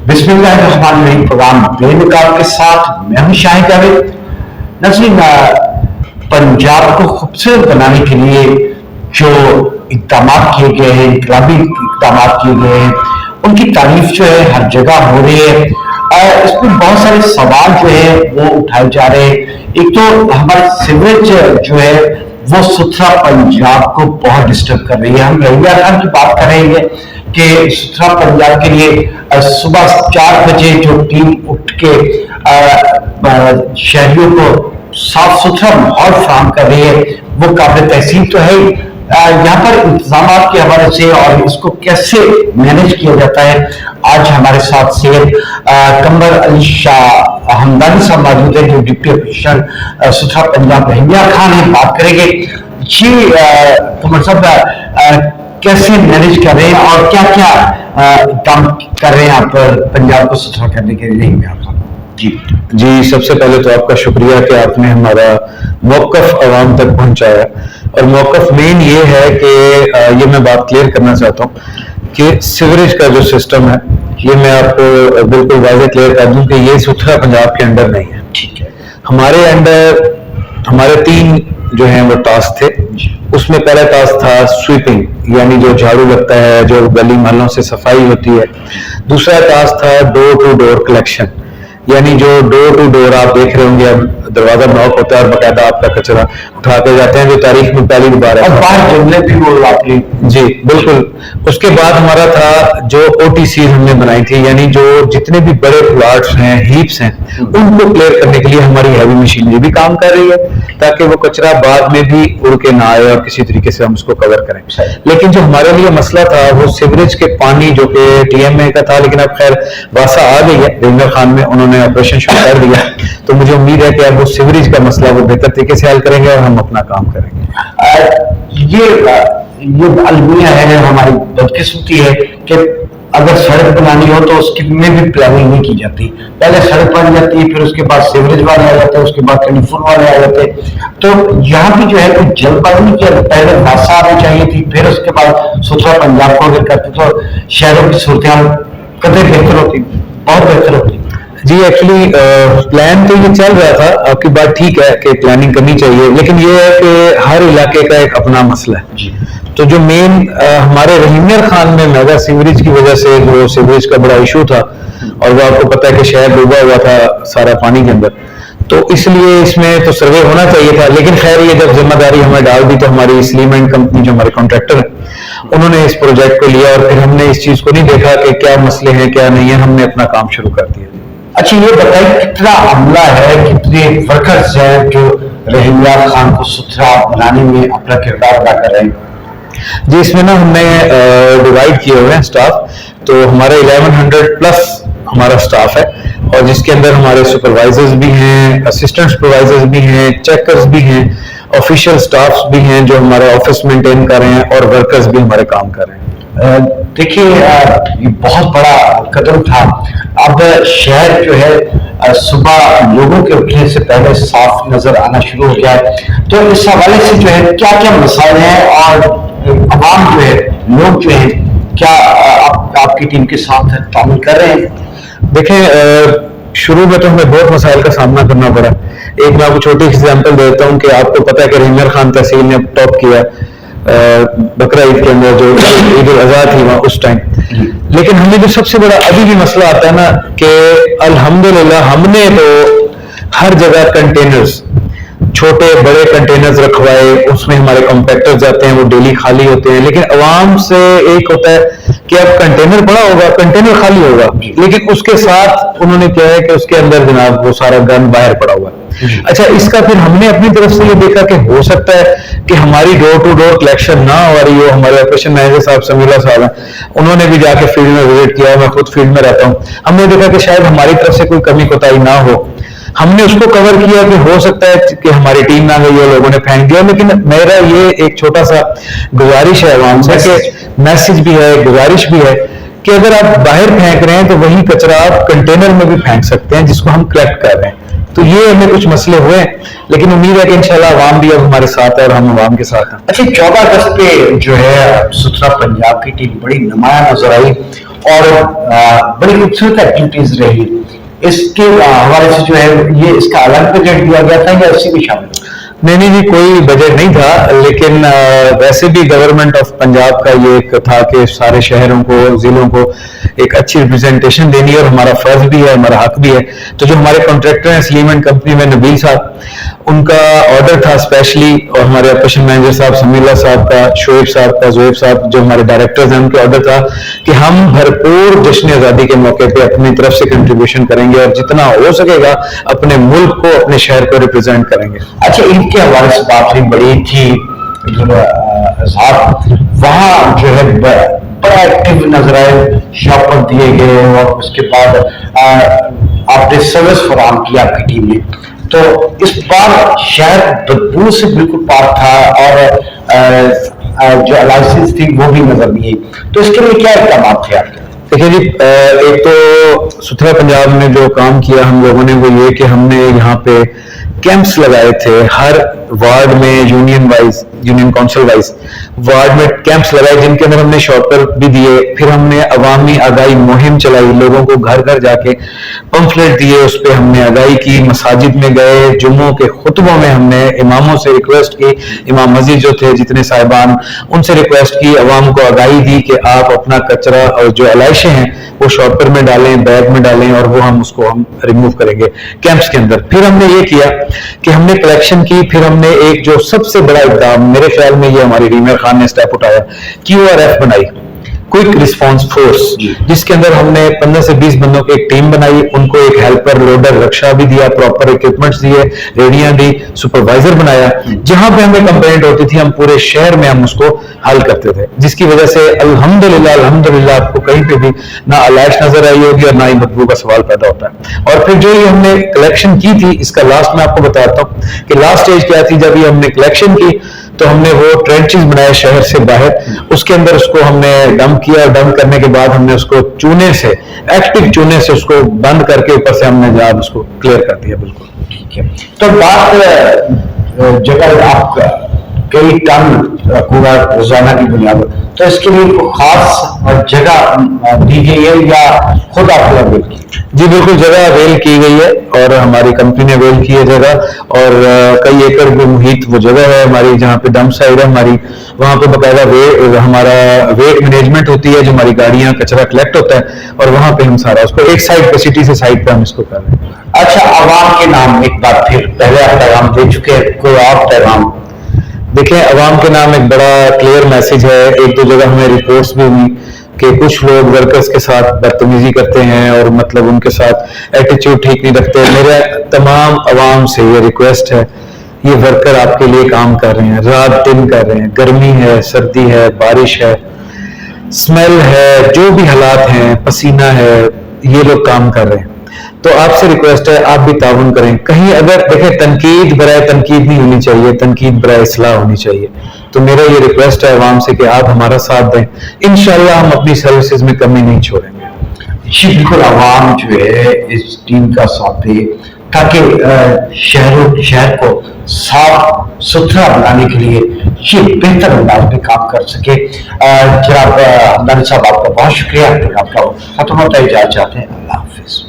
बिस्मिल्लाहिर्रहमानिर्रहीम। प्रोग्राम बेनकाब के साथ मैं हूं शाहिद जावेद। नाज़रीन, पंजाब को खूबसूरत बनाने के लिए जो इक़दाम किए गए हैं, इनकलाबी इक़दाम किए गए हैं, उनकी तारीफ जो है हर जगह हो रही है। इस पर बहुत सारे सवाल जो है वो उठाए जा रहे हैं। एक तो हमारे सीवरेज जो है वो सुथरा पंजाब को बहुत डिस्टर्ब कर रही है। हम रहीया खान की बात कर रहे हैं कि सुथरा पंजाब के लिए सुबह 4 बजे जो टीम उठ के शहरियों को साफ सुथरा माहौल फराहम कर रही है, वो काबिल तहसीन तो है। यहाँ पर इंतजाम के हवाले से और इसको कैसे मैनेज किया जाता है, आज हमारे साथ सैयद कमर अली शाह हमदानी साहब मौजूद है, जो डिप्टी कमिश्नर सुथरा पंजाब रहीया खान है। बात करेंगे जी कमर साहब, कैसे मैनेज कर रहे हैं और क्या क्या काम कर रहे हैं आप पंजाब को सुथरा करने के लिए? जी, सबसे पहले तो आपका शुक्रिया कि आपने हमारा मौक़िफ़ आवाम तक पहुंचाया। और मौक़िफ़ मेन ये है कि ये मैं बात क्लियर करना चाहता हूँ कि सीवरेज का जो सिस्टम है, ये मैं आपको बिल्कुल वाज़ेह क्लियर कर दूं कि ये सुथरा पंजाब के अंडर नहीं है। ठीक है। हमारे अंडर हमारे 3 जो हैं वो टास्क थे। उसमें पहला टास्क था स्वीपिंग, यानी जो झाड़ू लगता है, जो गली मोहल्लों से सफाई होती है। दूसरा टास्क था डोर टू डोर कलेक्शन, यानी जो डोर टू डोर आप देख रहे होंगे, अब दरवाजा नॉक होता है और बकायदा आपका कचरा उठा के जाते हैं, जो तारीख में पहली बार है। बाहर जमले भी वो आपकी। जी बिल्कुल। उसके बाद हमारा था जो OTC हमने बनाई थी, यानी जो जितने भी बड़े प्लॉट्स हैं, हीप्स हैं, उनको क्लियर करने के लिए हमारी हैवी मशीनरी भी काम कर रही है, ताकि वो कचरा बाद में भी उड़ के ना आए और किसी तरीके से हम उसको कवर करें। लेकिन जो हमारे लिए मसला था वो सीवरेज के पानी, जो कि TMA का था, लेकिन अब खैर वासा आ गई है, रहीया खान में उन्होंने ऑपरेशन शुरू कर दिया, तो मुझे उम्मीद है कि अब वो सीवरेज का मसला वो बेहतर तरीके से हल करेंगे और हम अपना काम करेंगे। ये अलमिया है, हमारी बदकिस्मती है कि अगर सड़क बनानी हो तो उसकी में भी प्लानिंग नहीं की जाती। पहले सड़क बन जाती है, फिर उसके बाद सीवरेज वाले आ जाते हैं, उसके बाद टेलीफोन वाले आ जाते हैं। तो यहाँ भी जो है कोई जल्दबाजी नहीं किया, पहले वासा आनी चाहिए थी, फिर उसके बाद सुथरा पंजाब को अगर करते तो शहरों की सूरत कदर बेहतर होती, बहुत बेहतर होती। जी एक्चुअली प्लान तो ये चल रहा था, आपकी बात ठीक है कि प्लानिंग करनी चाहिए, लेकिन ये है कि हर इलाके का एक अपना मसला है जी। तो जो मेन हमारे रहीया खान में मेगा सीवरेज की वजह से जो सीवरेज का बड़ा इशू था, और वो आपको पता है कि शहर डूबा हुआ था सारा पानी के अंदर, तो इसलिए इसमें तो सर्वे होना चाहिए था। लेकिन खैर ये जब जिम्मेदारी हमें डाल दी तो हमारी स्लीमेंट कंपनी जो हमारे कॉन्ट्रैक्टर है, उन्होंने इस प्रोजेक्ट को लिया और फिर हमने इस चीज को नहीं देखा कि क्या मसले हैं क्या नहीं है, हमने अपना काम शुरू कर दिया। अच्छा, ये बताइए कितना अमला है, कितने वर्कर्स हैं जो रहीया खान को सुथरा बनाने में अपना किरदार अदा कर रहे हैं? जी, इसमें ना हमने डिवाइड किए हुए हैं स्टाफ, तो हमारे 1100 प्लस हमारा स्टाफ है, और जिसके अंदर हमारे सुपरवाइजर्स भी हैं, असिस्टेंट सुपरवाइजर्स भी हैं, चेकर्स भी हैं, ऑफिशियल स्टाफ्स भी हैं जो हमारे ऑफिस मेंटेन कर रहे हैं, और वर्कर्स भी हमारे काम कर रहे हैं। देखिए, ये बहुत बड़ा कदम था। अब शहर जो है सुबह लोगों के उठने से पहले साफ नजर आना शुरू हो गया है। तो इस हवाले से जो है क्या क्या मसाइल हैं और आवाम जो है, लोग जो है, क्या आपकी टीम के साथ तामील कर रहे हैं? देखें, शुरू में तो हमें बहुत मसाइल का सामना करना पड़ा। एक मैं आपको छोटी एग्जाम्पल देता हूँ कि आपको पता है कि रहीया खान तहसील ने टॉप किया बकरा ईद के अंदर, जो ईद उल अज़हा थी वहाँ उस टाइम। लेकिन हमें जो सबसे बड़ा अभी भी मसला आता है ना कि अल्हम्दुलिल्लाह हमने तो हर जगह कंटेनर्स, छोटे बड़े कंटेनर्स रखवाए, उसमें हमारे कॉम्पैक्टर जाते हैं, वो डेली खाली होते हैं। लेकिन अवाम से एक होता है कि अब कंटेनर बड़ा होगा, कंटेनर खाली होगा, लेकिन उसके साथ उन्होंने क्या है कि उसके अंदर जनाब वो सारा गन बाहर पड़ा हुआ है। अच्छा, इसका फिर हमने अपनी तरफ से ये देखा कि हो सकता है कि हमारी डोर टू डोर कलेक्शन ना हो रही हो। हमारे ऑपरेशन मैनेजर साहब समीला साहब हैं, उन्होंने भी जाके फील्ड में विजिट किया, मैं खुद फील्ड में रहता हूँ। हमने देखा कि शायद हमारी तरफ से कोई कमी कोताही ना हो, हमने उसको कवर किया कि हो सकता है कि हमारी टीम ना गई हो, लोगों ने फेंक दिया। लेकिन मेरा ये एक छोटा सा गुजारिश है आवाम से, कि मैसेज भी है, गुजारिश भी है कि अगर आप बाहर फेंक रहे हैं तो वही कचरा आप कंटेनर में भी फेंक सकते हैं जिसको हम कलेक्ट कर रहे हैं। تو یہ ہمیں کچھ مسئلے ہوئے ہیں، لیکن امید ہے کہ انشاءاللہ عوام بھی اب ہمارے ساتھ ہے اور ہم عوام کے ساتھ ہیں۔ اچھا، 14 اگست پہ جو ہے ستھرا پنجاب کی ٹیم بڑی نمایاں نظر آئی اور بڑی خوبصورت ایکٹیویٹیز رہی، اس کے حوالے سے جو ہے یہ اس کا الگ بجٹ دیا گیا تھا یا اسی میں شامل؟ نہیں جی، کوئی بجٹ نہیں تھا، لیکن ویسے بھی گورنمنٹ آف پنجاب کا یہ ایک تھا کہ سارے شہروں کو، ضلعوں کو ایک اچھی ریپرزینٹیشن دینی ہے اور ہمارا فرض بھی ہے، ہمارا حق بھی ہے۔ تو جو ہمارے کانٹریکٹر ہیں سلیم اینڈ کمپنی میں نبیل صاحب، ان کا آرڈر تھا اسپیشلی، اور ہمارے آپریشن مینیجر صاحب سمیع اللہ صاحب کا، شعیب صاحب کا، زہیب صاحب جو ہمارے ڈائریکٹرز ہیں، ان کا آرڈر تھا کہ ہم بھرپور جشن آزادی کے موقع پہ اپنی طرف سے کنٹریبیوشن کریں گے اور جتنا ہو سکے گا اپنے ملک کو، اپنے شہر کو ریپرزینٹ کریں گے۔ اچھا، ان کے حوالے سے بات ہوئی، بڑی تھی اظہار، وہاں جو ہے بڑا ایکٹیو نظر آئے، شاپر دیے گئے اور اس کے بعد آپ نے سروس فراہم کی آپ کی ٹیم نے، تو اس بار شہر بدبو سے بالکل پاک تھا اور جو لائسنس تھی وہ بھی نظر نہیں آئی، تو اس کے لیے کیا اقدامات تھے آپ کے؟ دیکھیے جی، ایک تو ستھرا پنجاب میں جو کام کیا ہم لوگوں نے وہ یہ کہ ہم نے یہاں پہ کیمپس لگائے تھے، ہر وارڈ میں یونین کونسل وائز وارڈ میں کیمپس لگائے، جن کے اندر ہم نے شاپر بھی دیے، پھر ہم نے عوامی آگاہی مہم چلائی، لوگوں کو گھر گھر جا کے پمفلٹ دیے، اس پہ ہم نے آگاہی کی، مساجد میں گئے، جمعوں کے خطبوں میں ہم نے اماموں سے ریکویسٹ کی، امام مسجد جو تھے جتنے صاحبان، ان سے ریکویسٹ کی، عوام کو آگاہی دی کہ آپ اپنا کچرا اور جو علائشیں ہیں وہ شاپر میں ڈالیں، بیگ میں ڈالیں، اور وہ ہم اس کو ریموو کریں گے کیمپس کے اندر۔ پھر ہم نے یہ کیا کہ ہم نے کلیکشن کی، پھر ہم نے ایک جو سب سے بڑا اقدام میرے خیال میں یہ ہماری ریمر خان نے اسٹیپ اٹھایا، QRF بنائی، کوئک رسپانس فورس، جس کے اندر ہم نے 15 سے 20 بندوں کی ایک ٹیم بنائی، ان کو ایک ہیلپر، لوڈر، رکشا بھی دیا، پراپر اکوپمنٹس دیے، ریڈیاں دی، سپروائزر بنایا، جہاں پہ ہمیں کمپلینٹ ہوتی تھی ہم پورے شہر میں ہم اس کو حل کرتے تھے، جس کی وجہ سے الحمدللہ آپ کو کہیں پہ بھی نہ علائش نظر آئی ہوگی اور نہ ہی بدبو کا سوال پیدا ہوتا ہے۔ اور پھر جو یہ ہم نے کلیکشن کی تھی، اس کا لاسٹ میں آپ کو بتاتا ہوں کہ لاسٹ سٹیج کیا تھی۔ جب یہ ہم نے کلیکشن کی تو ہم نے وہ ٹرینچز بنائے شہر سے باہر، اس کے اندر اس کو ہم نے ڈمپ کیا، ڈمپ کرنے کے بعد ہم نے اس کو چونے سے، ایکٹیو چونے سے اس کو بند کر کے اوپر سے ہم نے جہاں اس کو کلیئر کر دیا۔ بالکل ٹھیک ہے، تو بات جگہ آپ کا کئی ٹن کوڑا روزانہ کی بنیاد، تو اس کے لیے خاص جگہ دی گئی ہے یا خود آپ نے اویل کی؟ جی بالکل، جگہ اویل کی گئی ہے اور ہماری کمپنی نے اویل کی ہے جگہ، اور کئی ایکڑ کے محیط وہ جگہ ہے ہماری جہاں پہ ڈمپ سائڈ ہے ہماری، وہاں پہ باقاعدہ ہمارا ویٹ مینجمنٹ ہوتی ہے، جو ہماری گاڑیاں کچرا کلیکٹ ہوتا ہے، اور وہاں پہ ہم سارا اس کو ایک سائڈ پہ، سٹی سے سائڈ پہ ہم اس کو کر رہے ہیں۔ اچھا، عوام کے نام ایک بار پھر، پہلے آپ پیغام دے چکے ہیں، کوئی اور پیغام؟ دیکھیں، عوام کے نام ایک بڑا کلیئر میسج ہے، ایک دو جگہ ہمیں رپورٹس بھی ہوئی کہ کچھ لوگ ورکرز کے ساتھ بدتمیزی کرتے ہیں اور مطلب ان کے ساتھ ایٹیچیوڈ ٹھیک نہیں رکھتے۔ میرے تمام عوام سے یہ ریکویسٹ ہے، یہ ورکر آپ کے لیے کام کر رہے ہیں، رات دن کر رہے ہیں، گرمی ہے، سردی ہے، بارش ہے، اسمیل ہے، جو بھی حالات ہیں، پسینہ ہے، یہ لوگ کام کر رہے ہیں۔ تو آپ سے ریکویسٹ ہے آپ بھی تعاون کریں۔ کہیں اگر دیکھیں، تنقید برائے تنقید نہیں ہونی چاہیے، تنقید برائے اصلاح ہونی چاہیے۔ تو میرا یہ ریکویسٹ ہے عوام سے کہ آپ ہمارا ساتھ دیں، انشاءاللہ ہم اپنی سروسز میں کمی نہیں چھوڑیں گے۔ جی بالکل، عوام جو ہے اس ٹیم کا ساتھ دے تاکہ شہر کو صاف ستھرا بنانے کے لیے یہ بہتر انداز میں کام کر سکے۔ جناب ہمدانی صاحب، آپ کا بہت شکریہ، آپ کا ختم ہوتا ہے، اجازت چاہتے ہیں، اللہ حافظ۔